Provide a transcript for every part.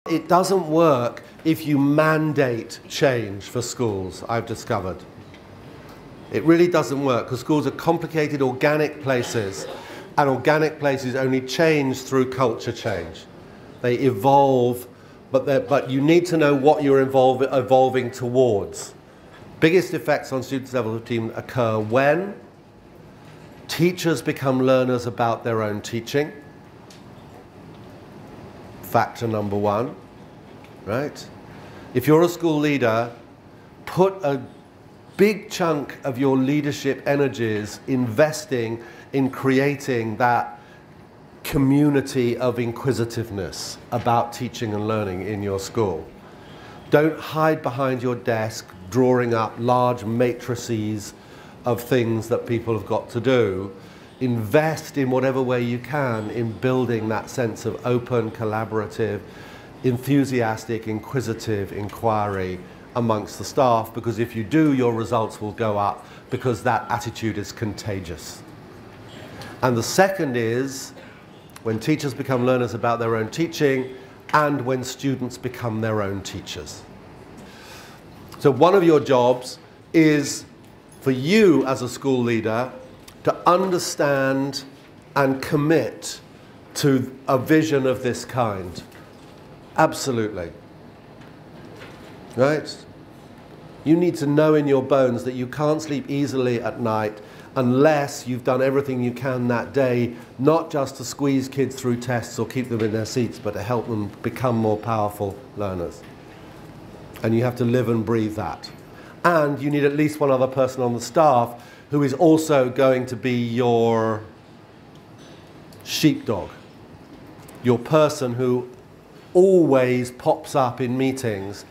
It doesn't work if you mandate change for schools, I've discovered. It really doesn't work because schools are complicated, organic places, and organic places only change through culture change. They evolve, but you need to know what you're evolving towards. Biggest effects on students' level of team occur when teachers become learners about their own teaching. Factor number one, right? If you're a school leader, put a big chunk of your leadership energies investing in creating that community of inquisitiveness about teaching and learning in your school. Don't hide behind your desk drawing up large matrices of things that people have got to do. Invest in whatever way you can in building that sense of open, collaborative, enthusiastic, inquisitive inquiry amongst the staff, because if you do, your results will go up because that attitude is contagious. And the second is when teachers become learners about their own teaching and when students become their own teachers. So one of your jobs is for you as a school leader to understand and commit to a vision of this kind. Absolutely. Right? You need to know in your bones that you can't sleep easily at night unless you've done everything you can that day, not just to squeeze kids through tests or keep them in their seats, but to help them become more powerful learners. And you have to live and breathe that. And you need at least one other person on the staff who is also going to be your sheepdog, your person who always pops up in meetings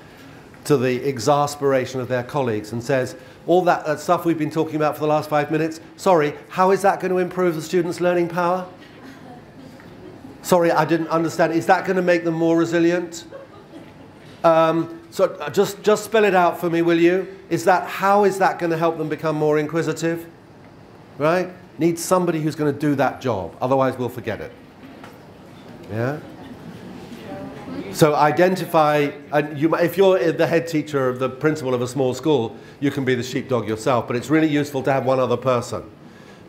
to the exasperation of their colleagues and says, all that stuff we've been talking about for the last 5 minutes, sorry, how is that going to improve the students' learning power? Sorry, I didn't understand. Is that going to make them more resilient? So just spell it out for me, will you? How is that going to help them become more inquisitive? Right? Need somebody who's going to do that job, otherwise we'll forget it. Yeah? So identify, if you're the head teacher, the principal of a small school, you can be the sheepdog yourself, but it's really useful to have one other person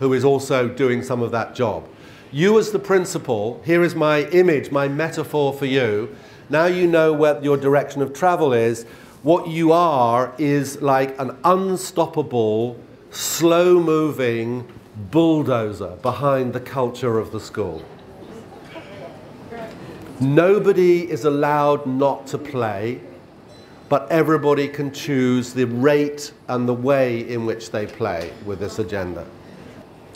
who is also doing some of that job. You as the principal, here is my image, my metaphor for you. Now you know where your direction of travel is. What you are is like an unstoppable, slow-moving bulldozer behind the culture of the school. Nobody is allowed not to play, but everybody can choose the rate and the way in which they play with this agenda.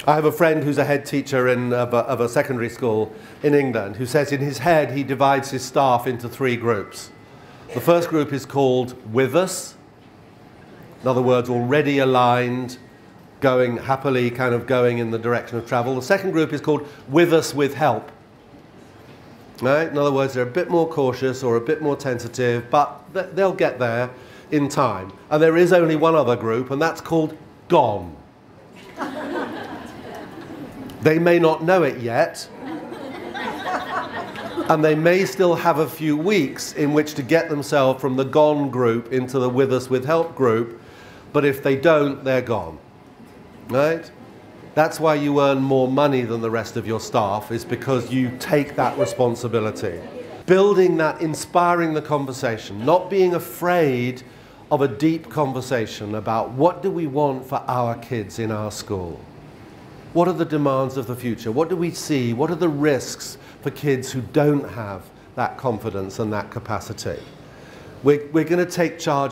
I have a friend who's a head teacher of a secondary school in England who says in his head he divides his staff into 3 groups. The first group is called with us, in other words, already aligned, going happily, kind of going in the direction of travel. The second group is called with us with help. Right? In other words, they're a bit more cautious or a bit more tentative, but they'll get there in time. And there is only one other group, and that's called gone. They may not know it yet, and they may still have a few weeks in which to get themselves from the gone group into the with us with help group, but if they don't, they're gone. Right? That's why you earn more money than the rest of your staff, is because you take that responsibility. Building that, inspiring the conversation, not being afraid of a deep conversation about what do we want for our kids in our school? What are the demands of the future? What do we see? What are the risks for kids who don't have that confidence and that capacity? We're going to take charge